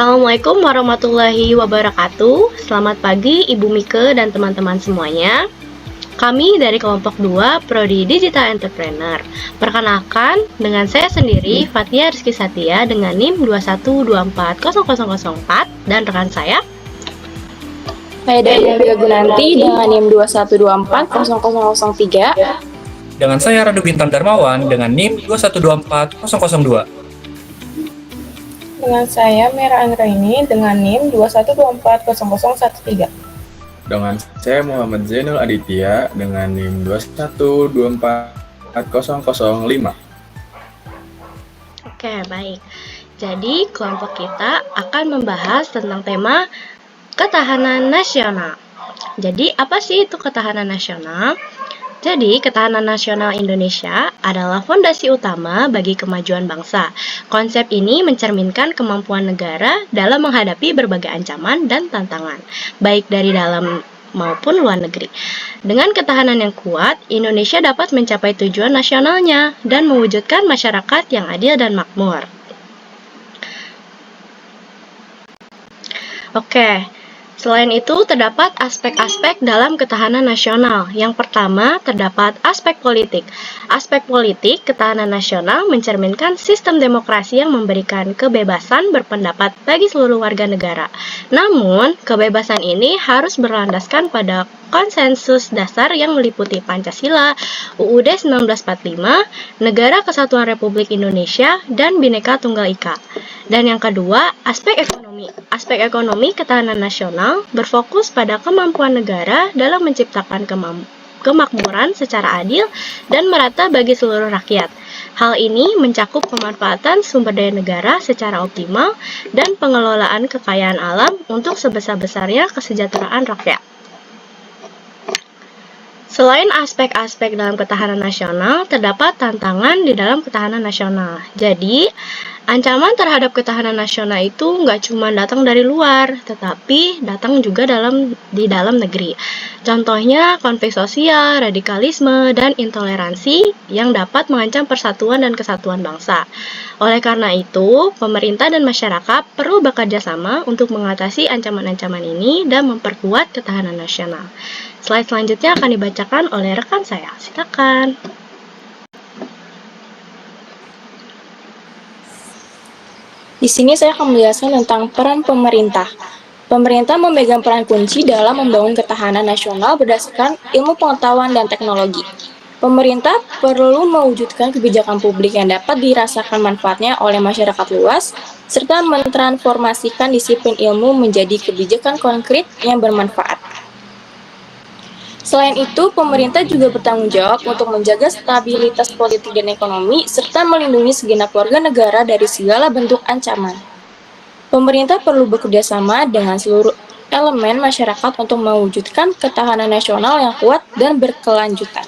Assalamualaikum warahmatullahi wabarakatuh. Selamat pagi Ibu Mike dan teman-teman semuanya. Kami dari kelompok 2 Prodi Digital Entrepreneur. Perkenalkan, dengan saya sendiri Fatia Rizky Satya dengan NIM 212400004 dan rekan saya Saya Dewi Gunanti dengan NIM 2124003. Dengan saya Radu Bintang Darmawan dengan NIM 2124002. Dengan saya Mera Anggraini dengan NIM 2124013. Dengan saya Muhammad Zainul Aditya dengan NIM 2124005. Oke, baik. Jadi, kelompok kita akan membahas tentang tema ketahanan nasional. Jadi, apa sih itu ketahanan nasional? Jadi, ketahanan nasional Indonesia adalah fondasi utama bagi kemajuan bangsa. Konsep ini mencerminkan kemampuan negara dalam menghadapi berbagai ancaman dan tantangan, baik dari dalam maupun luar negeri. Dengan ketahanan yang kuat, Indonesia dapat mencapai tujuan nasionalnya dan mewujudkan masyarakat yang adil dan makmur. Oke, selain itu terdapat aspek-aspek dalam ketahanan nasional. Yang pertama, terdapat aspek politik. Aspek politik ketahanan nasional mencerminkan sistem demokrasi yang memberikan kebebasan berpendapat bagi seluruh warga negara. Namun, kebebasan ini harus berlandaskan pada konsensus dasar yang meliputi Pancasila, UUD 1945, Negara Kesatuan Republik Indonesia, dan Bhinneka Tunggal Ika. Dan yang kedua, aspek ekonomi. Aspek ekonomi ketahanan nasional berfokus pada kemampuan negara dalam menciptakan kemakmuran secara adil dan merata bagi seluruh rakyat. Hal ini mencakup pemanfaatan sumber daya negara secara optimal dan pengelolaan kekayaan alam untuk sebesar-besarnya kesejahteraan rakyat. Selain aspek-aspek dalam ketahanan nasional, terdapat tantangan di dalam ketahanan nasional. Jadi, ancaman terhadap ketahanan nasional itu nggak cuma datang dari luar, tetapi datang juga di dalam negeri. Contohnya, konflik sosial, radikalisme, dan intoleransi yang dapat mengancam persatuan dan kesatuan bangsa. Oleh karena itu, pemerintah dan masyarakat perlu bekerja sama untuk mengatasi ancaman-ancaman ini dan memperkuat ketahanan nasional. Slide selanjutnya akan dibacakan oleh rekan saya. Silakan. Di sini saya akan menjelaskan tentang peran pemerintah. Pemerintah memegang peran kunci dalam membangun ketahanan nasional berdasarkan ilmu pengetahuan dan teknologi. Pemerintah perlu mewujudkan kebijakan publik yang dapat dirasakan manfaatnya oleh masyarakat luas, serta mentransformasikan disiplin ilmu menjadi kebijakan konkret yang bermanfaat. Selain itu, pemerintah juga bertanggung jawab untuk menjaga stabilitas politik dan ekonomi, serta melindungi segenap warga negara dari segala bentuk ancaman. Pemerintah perlu bekerja sama dengan seluruh elemen masyarakat untuk mewujudkan ketahanan nasional yang kuat dan berkelanjutan.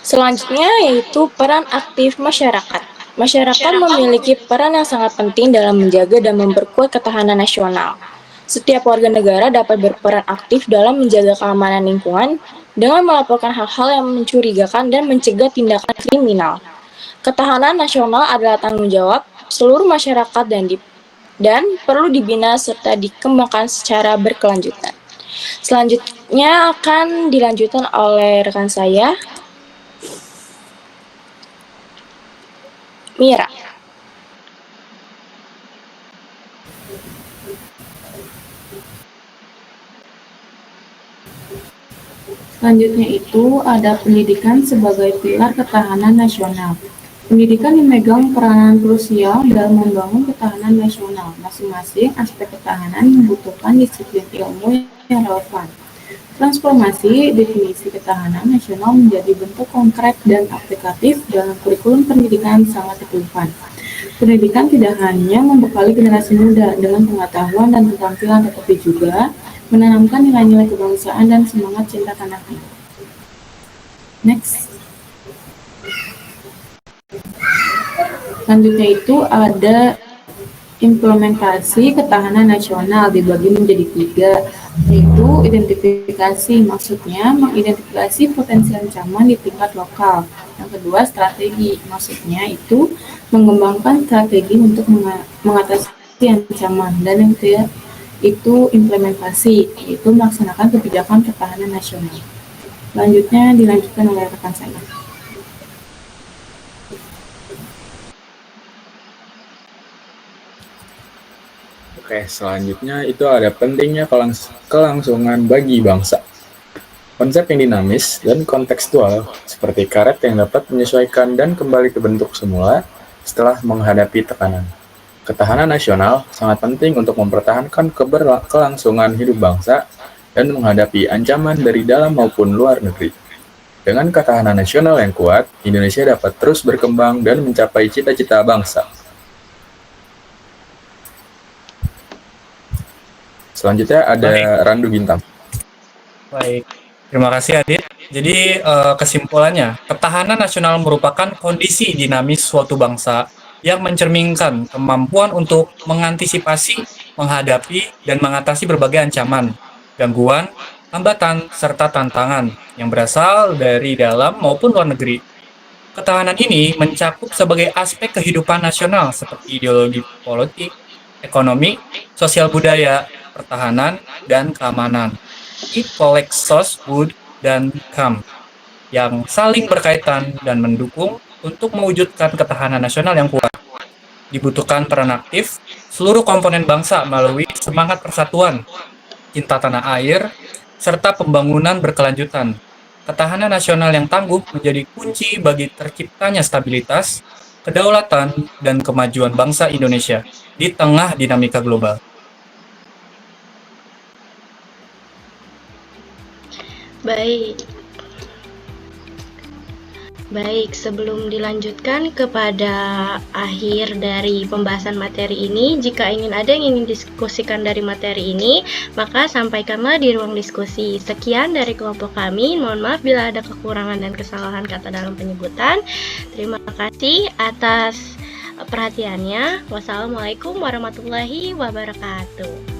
Selanjutnya yaitu peran aktif masyarakat. Masyarakat memiliki peran yang sangat penting dalam menjaga dan memperkuat ketahanan nasional. Setiap warga negara dapat berperan aktif dalam menjaga keamanan lingkungan dengan melaporkan hal-hal yang mencurigakan dan mencegah tindakan kriminal. Ketahanan nasional adalah tanggung jawab seluruh masyarakat dan perlu dibina serta dikembangkan secara berkelanjutan. Selanjutnya akan dilanjutkan oleh rekan saya, Mira. Selanjutnya itu ada pendidikan sebagai pilar ketahanan nasional. Pendidikan memegang peranan krusial dalam membangun ketahanan nasional. Masing-masing aspek ketahanan membutuhkan disiplin ilmu yang relevan. Transformasi definisi ketahanan nasional menjadi bentuk konkret dan aplikatif dalam kurikulum pendidikan sangat diperlukan. Pendidikan tidak hanya membekali generasi muda dengan pengetahuan dan keterampilan, tetapi juga menanamkan nilai-nilai kebangsaan dan semangat cinta tanah air. Next. Selanjutnya itu ada implementasi ketahanan nasional dibagi menjadi 3. Yaitu identifikasi, maksudnya mengidentifikasi potensi ancaman di tingkat lokal. Yang kedua, strategi, maksudnya itu mengembangkan strategi untuk mengatasi ancaman. Dan yang ketiga, itu implementasi, yaitu melaksanakan kebijakan pertahanan nasional. Selanjutnya dilanjutkan oleh rekan saya. Oke, selanjutnya itu ada pentingnya kelangsungan bagi bangsa. Konsep yang dinamis dan kontekstual, seperti karet yang dapat menyesuaikan dan kembali ke bentuk semula setelah menghadapi tekanan. Ketahanan nasional sangat penting untuk mempertahankan kelangsungan hidup bangsa dan menghadapi ancaman dari dalam maupun luar negeri. Dengan ketahanan nasional yang kuat, Indonesia dapat terus berkembang dan mencapai cita-cita bangsa. Selanjutnya ada Randu Bintang. Baik, terima kasih Adit. Jadi kesimpulannya, ketahanan nasional merupakan kondisi dinamis suatu bangsa yang mencerminkan kemampuan untuk mengantisipasi, menghadapi, dan mengatasi berbagai ancaman, gangguan, hambatan, serta tantangan yang berasal dari dalam maupun luar negeri. Ketahanan ini mencakup sebagai aspek kehidupan nasional seperti ideologi politik, ekonomi, sosial budaya, pertahanan, dan keamanan. It collects source, wood, dan come yang saling berkaitan dan mendukung untuk mewujudkan ketahanan nasional yang kuat. Dibutuhkan peran aktif seluruh komponen bangsa melalui semangat persatuan, cinta tanah air, serta pembangunan berkelanjutan. Ketahanan nasional yang tangguh menjadi kunci bagi terciptanya stabilitas, kedaulatan, dan kemajuan bangsa Indonesia di tengah dinamika global. Baik, sebelum dilanjutkan kepada akhir dari pembahasan materi ini, jika ada yang ingin diskusikan dari materi ini, maka sampaikanlah di ruang diskusi. Sekian dari kelompok kami, mohon maaf bila ada kekurangan dan kesalahan kata dalam penyebutan. Terima kasih atas perhatiannya. Wassalamualaikum warahmatullahi wabarakatuh.